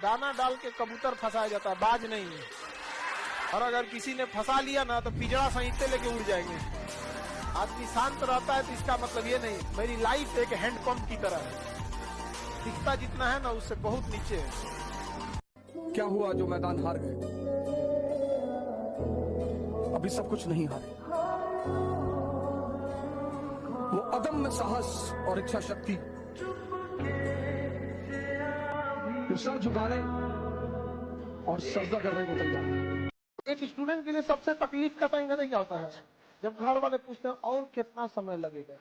दाना डाल के कबूतर फंसाया जाता है, बाज नहीं। और अगर किसी ने फंसा लिया ना तो पिजड़ा सहित लेके उड़ जाएंगे। आदमी शांत रहता है तो इसका मतलब ये नहीं, मेरी लाइफ एक हैंडपंप की तरह है, दिखता जितना है ना उससे बहुत नीचे है। क्या हुआ जो मैदान हार गए? अभी सब कुछ नहीं हारे। वो अदम्य साहस और इच्छा शक्ति, सर झुकाने और सजदा करने को तैयार। एक स्टूडेंट के लिए सबसे तकलीफ का टाइम क्या होता है? जब घर वाले पूछते हैं और कितना समय लगेगा,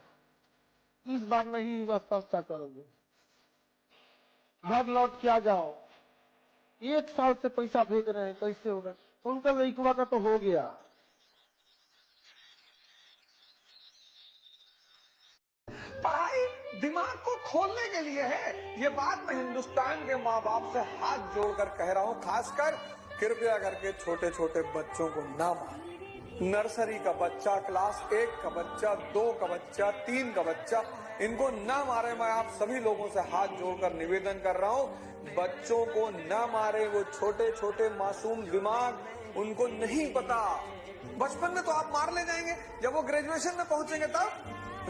इस बार नहीं बस सस्ता करोगे, घर लौट के आ जाओ, 1 साल से पैसा भेज रहे हैं कैसे होगा? उनका लड़का का तो हो गया। पढ़ाई दिमाग को खोलने के लिए है। ये बात मैं हिंदुस्तान के माँ बाप से हाथ जोड़कर कह रहा हूँ, खासकर कृपया करके छोटे छोटे बच्चों को ना मारें। नर्सरी का बच्चा, क्लास 1 का बच्चा, 2 का बच्चा, 3 का बच्चा, इनको ना मारे। मैं आप सभी लोगों से हाथ जोड़कर निवेदन कर रहा हूँ, बच्चों को ना मारे। वो छोटे छोटे मासूम दिमाग, उनको नहीं पता। बचपन में तो आप मार ले जाएंगे, जब वो ग्रेजुएशन में पहुंचेंगे तब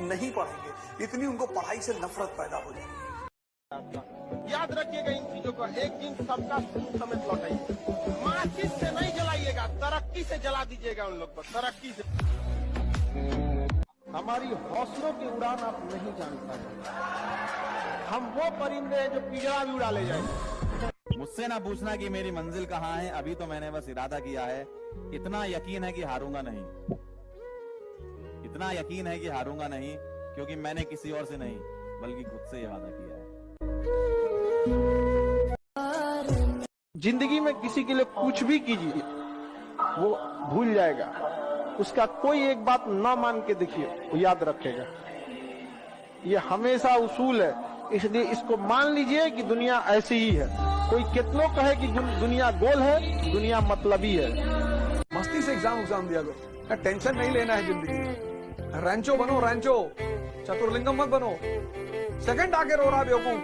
नहीं पढ़ेंगे। इतनी उनको पढ़ाई से नफरत पैदा हो जाएगी। याद रखिएगा इन चीजों का, एक दिन सबका खून समेत लौटाइए। माचिस से नहीं जलाइएगा, तरक्की से जला दीजिएगा उन लोग को, तरक्की से। हमारी हौसलों की उड़ान आप नहीं जान पाए। हम वो परिंदे हैं जो पिंजरा भी उड़ा ले जाएंगे। मुझसे ना पूछना कि मेरी मंजिल कहाँ है, अभी तो मैंने बस इरादा किया है। इतना यकीन है कि हारूंगा नहीं, इतना यकीन है कि हारूंगा नहीं, क्योंकि मैंने किसी और से नहीं बल्कि खुद से ये वादा किया है। जिंदगी में किसी के लिए कुछ भी कीजिए, वो भूल जाएगा। उसका कोई एक बात ना मान के देखिए, वो याद रखेगा। ये हमेशा उसूल है, इसलिए इसको मान लीजिए कि दुनिया ऐसी ही है। कोई कितनों कहे कि दुनिया गोल है, दुनिया मतलबी है। मस्ती से एग्जाम दिया करो, टेंशन नहीं लेना है जिंदगी में। रैंचो बनो, रैंचो, चतुर्लिंगम मत बनो। सेकंड आके रो रहा बेवकूफ।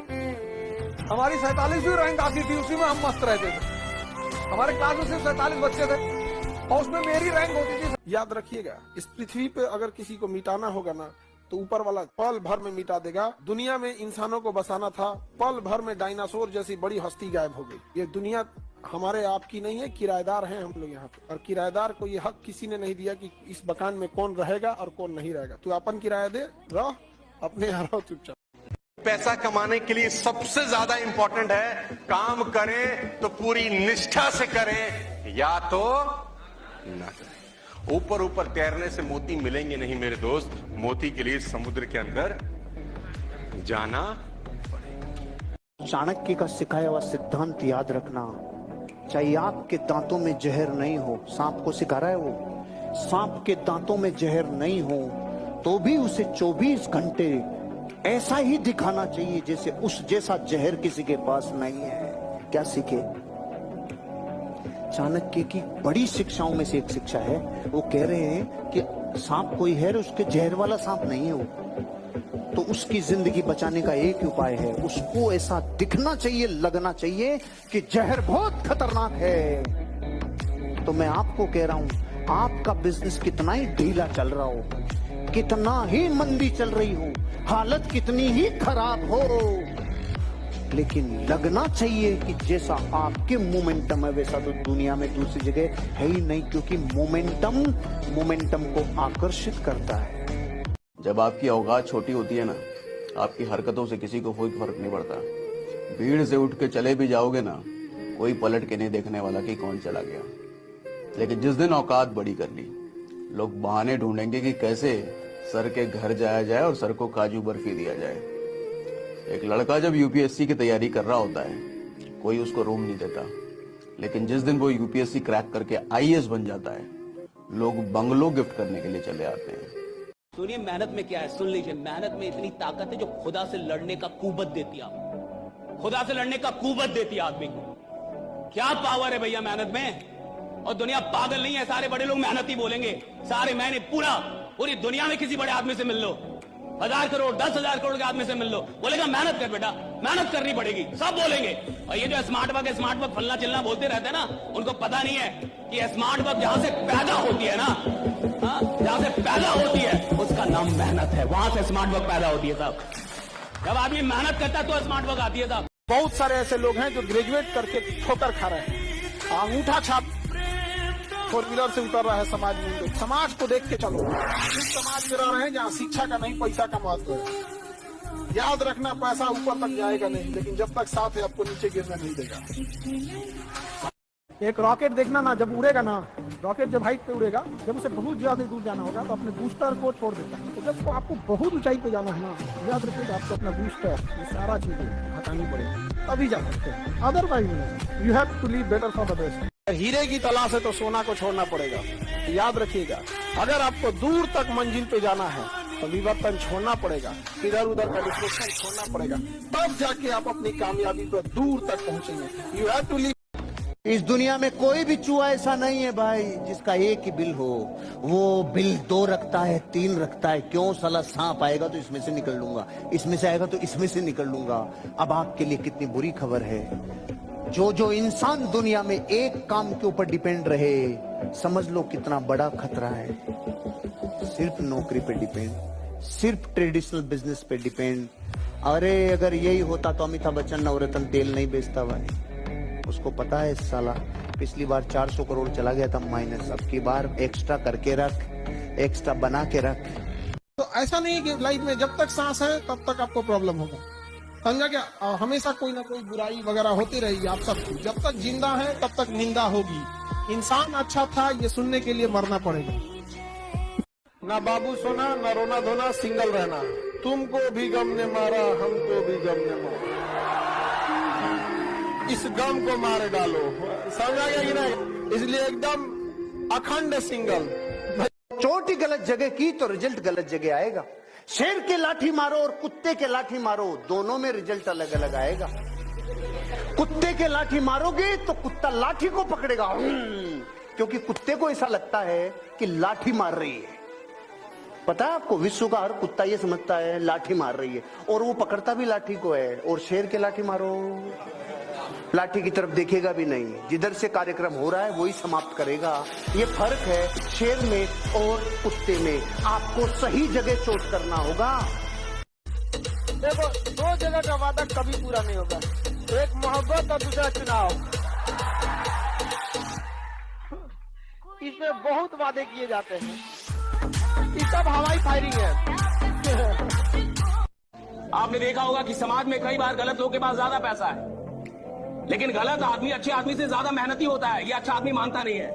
हमारी 47वीं रैंक आती थी, उसी में हम मस्त रहते थे। हमारे क्लास में सिर्फ 47 बच्चे थे और उसमें मेरी रैंक होती थी। याद रखिएगा, इस पृथ्वी पे अगर किसी को मिटाना होगा ना तो ऊपर वाला पल भर में मिटा देगा। दुनिया में इंसानों को बसाना था, पल भर में डायनासोर जैसी बड़ी हस्ती गायब हो गई। ये दुनिया हमारे आपकी नहीं है, किराएदार हैं हम लोग यहाँ पे। और किराएदार को ये हक किसी ने नहीं दिया कि इस मकान में कौन रहेगा और कौन नहीं रहेगा। तू अपन किराया दे, रह, अपने यहाँ रहो चुपचाप। पैसा कमाने के लिए सबसे ज्यादा इंपॉर्टेंट है, काम करें तो पूरी निष्ठा से करें, या तो ना करें। ऊपर ऊपर तैरने से मोती मिलेंगे नहीं मेरे दोस्त, मोती के लिए समुद्र के अंदर जाना पड़ेगा। चाणक्य का सिखाया हुआ सिद्धांत याद रखना, चाहे आपके दांतों में जहर नहीं हो, सांप को सिखा रहा है वो, सांप के दांतों में जहर नहीं हो तो भी उसे 24 घंटे ऐसा ही दिखाना चाहिए जैसे उस जैसा जहर किसी के पास नहीं है। क्या सीखे? चाणक्य की बड़ी शिक्षाओं में से एक शिक्षा है, वो कह रहे हैं कि सांप कोई है, उसके जहर वाला सांप नहीं है वो। तो उसकी जिंदगी बचाने का एक उपाय है, उसको ऐसा दिखना चाहिए, लगना चाहिए कि जहर बहुत खतरनाक है। तो मैं आपको कह रहा हूं, आपका बिजनेस कितना ही ढीला चल रहा हो, कितना ही मंदी चल रही हो, हालत कितनी ही खराब हो, लेकिन लगना चाहिए कि जैसा आपके मोमेंटम है वैसा तो दुनिया में दूसरी जगह है ही नहीं, क्योंकि मोमेंटम को आकर्षित करता है। जब आपकी औकात छोटी होती है ना, आपकी हरकतों से किसी को कोई फर्क नहीं पड़ता। भीड़ से उठ के चले भी जाओगे ना, कोई पलट के नहीं देखने वाला कि कौन चला गया। लेकिन जिस दिन औकात बड़ी कर ली, लोग बहाने ढूंढेंगे कि कैसे सर के घर जाया जाए और सर को काजू बर्फी दिया जाए। एक लड़का जब यूपीएससी की तैयारी कर रहा होता है, कोई उसको रूम नहीं देता, लेकिन जिस दिन वो यूपीएससी क्रैक करके आईएएस बन जाता है, लोग बंगलो गिफ्ट करने के लिए चले आते हैं। सुनिए, मेहनत में क्या है, सुन लीजिए। मेहनत में इतनी ताकत है जो खुदा से लड़ने का कुव्वत देती है आपको, खुदा से लड़ने का कुव्वत देती है आदमी को। क्या पावर है भैया मेहनत में। और दुनिया पागल नहीं है, सारे बड़े लोग मेहनत ही बोलेंगे। सारे मैंने पूरी दुनिया में किसी बड़े आदमी से मिल लो, 1000 करोड़ 10,000 करोड़ के आदमी से मिल लो, बोलेगा मेहनत कर बेटा, मेहनत करनी पड़ेगी, सब बोलेंगे। और ये जो स्मार्ट वर्क फलना चिल्ला बोलते रहते हैं ना, उनको पता नहीं है कि स्मार्ट वर्क जहां से पैदा होती है ना, जहां से पैदा होती है उसका नाम मेहनत है, वहां से स्मार्ट वर्क पैदा होती है साहब। जब आदमी मेहनत करता है तो स्मार्ट वर्क आती है साहब। बहुत सारे ऐसे लोग हैं जो ग्रेजुएट करके ठोकर खा रहे हैं, अंगूठा छाप 4 व्हीलर से उतर रहा है समाज में। समाज को देख के चलो, इस समाज में रह रहे हैं जहाँ शिक्षा का नहीं पैसा का महत्व है। याद रखना, पैसा ऊपर तक जाएगा नहीं, लेकिन जब तक साथ है आपको नीचे गिरने नहीं देगा। एक रॉकेट देखना ना, जब उड़ेगा ना, रॉकेट जब हाइट पे उड़ेगा, जब उसे बहुत ज्यादा दूर जाना होगा तो अपने बूस्टर को छोड़ देता है। तो जब आपको बहुत ऊंचाई पे जाना है ना, याद रखिएगा आपको अपना बूस्टर, ये सारा चीजें हटानी पड़ेगी, तभी जा सकते हैं। Otherwise you have to live better for the best. हीरे की तलाश है तो सोना को छोड़ना पड़ेगा। याद रखिएगा, अगर आपको दूर तक मंजिल पे जाना है तो विवर्तन छोड़ना पड़ेगा, इधर उधर का डिस्ट्रैक्शन छोड़ना पड़ेगा, तब जाके आप अपनी कामयाबी पर दूर तक पहुंचेंगे। You have to live. इस दुनिया में कोई भी चूहा ऐसा नहीं है भाई जिसका एक ही बिल हो। वो बिल 2 रखता है, 3 रखता है। क्यों? साला सांप आएगा तो इसमें से निकल लूंगा, इसमें से आएगा तो इसमें से निकल लूंगा। अब आपके लिए कितनी बुरी खबर है, जो इंसान दुनिया में एक काम के ऊपर डिपेंड रहे, समझ लो कितना बड़ा खतरा है। सिर्फ नौकरी पे डिपेंड, सिर्फ ट्रेडिशनल बिजनेस पे डिपेंड। अरे अगर यही होता तो अमिताभ बच्चन नवरत्न तेल नहीं बेचता भाई। उसको पता है साला पिछली बार 400 करोड़ चला गया था माइनस, अब की बार एक्स्ट्रा करके रख, एक्स्ट्रा बना के रख। तो ऐसा नहीं है कि लाइफ में जब तक सांस है तब तक आपको प्रॉब्लम होगा, समझा क्या? हमेशा कोई ना कोई बुराई वगैरह होती रहेगी आप सबकी। जब तक जिंदा है तब तक निंदा होगी। इंसान अच्छा था ये सुनने के लिए मरना पड़ेगा। ना बाबू सोना, ना रोना धोना, सिंगल रहना। तुमको भी गम ने मारा, हमको भी गम ने मारा, इस गम को मार डालो। समझा गया कि नहीं? इसलिए एकदम अखंड सिंगल। चोट ही गलत जगह की तो रिजल्ट गलत जगह आएगा। शेर के लाठी मारो और कुत्ते के लाठी मारो, दोनों में रिजल्ट अलग अलग आएगा। कुत्ते के लाठी मारोगे तो कुत्ता लाठी को पकड़ेगा, क्योंकि कुत्ते को ऐसा लगता है कि लाठी मार रही है। पता है आपको, विश्व का हर कुत्ता ये समझता है लाठी मार रही है, और वो पकड़ता भी लाठी को है। और शेर के लाठी मारो, लाठी की तरफ देखेगा भी नहीं, जिधर से कार्यक्रम हो रहा है वही समाप्त करेगा। ये फर्क है शेर में और कुत्ते में। आपको सही जगह चोट करना होगा। देखो, 2 जगह का वादा कभी पूरा नहीं होगा, एक मोहब्बत और दूसरा चुनाव। इसमें बहुत वादे किए जाते हैं, ये सब हवाई फायरिंग है। आपने देखा होगा कि समाज में कई बार गलत लोगों के पास ज्यादा पैसा है, लेकिन गलत आदमी अच्छे आदमी से ज्यादा मेहनती होता है, ये अच्छा आदमी मानता नहीं है।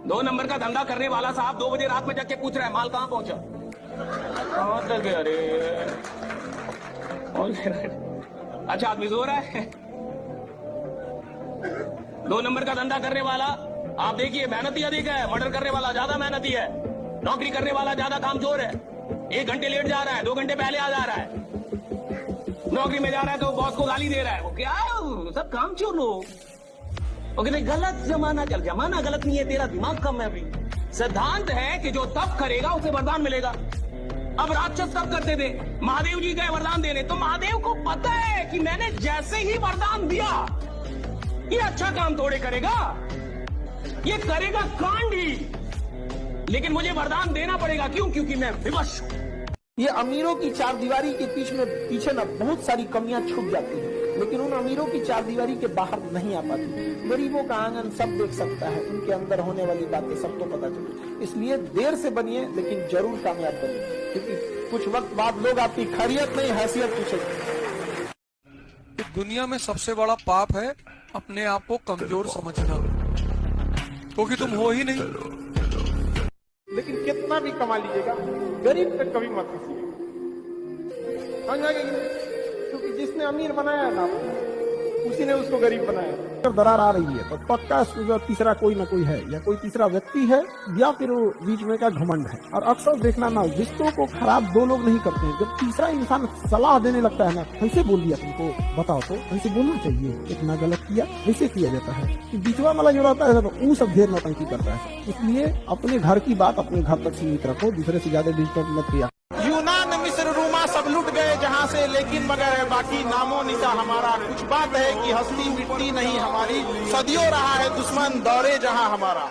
2 नंबर का धंधा करने वाला साहब 2 बजे रात में जाके पूछ रहा है माल कहां पहुंचा, कहां तक गया? अरे अच्छा आदमी सो रहा है। 2 नंबर का धंधा करने वाला आप देखिए मेहनती अधिक है, मर्डर करने वाला ज्यादा मेहनती है, नौकरी करने वाला ज्यादा कामचोर है। 1 घंटे लेट जा रहा है, 2 घंटे पहले आ जा रहा है, नौकरी में जा रहा है तो बॉस को गाली दे रहा है। वो क्या सब काम चोर लोग, वो कहते गलत जमाना चल, जमाना गलत नहीं है, तेरा दिमाग कम है। अभी सिद्धांत है कि जो तप करेगा उसे वरदान मिलेगा। अब राक्षस तप करते थे, महादेव जी गए वरदान देने, तो महादेव को पता है कि मैंने जैसे ही वरदान दिया ये अच्छा काम थोड़े करेगा, ये करेगा कांड ही, लेकिन मुझे वरदान देना पड़ेगा। क्यों? क्योंकि मैं विवश हूं। ये अमीरों की चारदीवारी के पीछे ना बहुत सारी कमियां छुप जाती हैं, लेकिन उन अमीरों की चारदीवारी के बाहर नहीं आ पाती। गरीबों का आंगन सब देख सकता है, उनके अंदर होने वाली बातें सबको पता चले। इसलिए देर से बनिए लेकिन जरूर कामयाब बनिए, क्योंकि कुछ वक्त बाद लोग आपकी खैरियत नहीं हैसियत पूछेंगे। दुनिया में सबसे बड़ा पाप है अपने आप को कमजोर समझना, क्योंकि तुम हो ही नहीं। लेकिन कितना भी कमा लीजिएगा गरीब तक कभी मत हंसिए, क्योंकि जिसने अमीर बनाया ना उसी ने उसको गरीब बनाया। अगर दरार आ रही है तो पक्का तीसरा कोई ना कोई है, या कोई तीसरा व्यक्ति है, या फिर वो बीच में का घमंड है। और अक्सर देखना ना, रिश्तों को खराब 2 लोग नहीं करते हैं, जब तीसरा इंसान सलाह देने लगता है ना, कैसे बोल दिया तुमको, बताओ तो ऐसे बोलना चाहिए, इतना गलत किया, ऐसे किया जाता है। बीचवा वाला जो रहता है तो वो सब ढेर नौटंकी करता है। इसलिए अपने घर की बात अपने घर तक सीमित रखो, दूसरे से ज्यादा डिस्टर्ब मत किया। यूनान सोना सब लुट गए जहां से, लेकिन मगर बाकी नामो निशा हमारा। कुछ बात है कि हस्ती मिटती नहीं हमारी, सदियों रहा है दुश्मन दौरे जहां हमारा।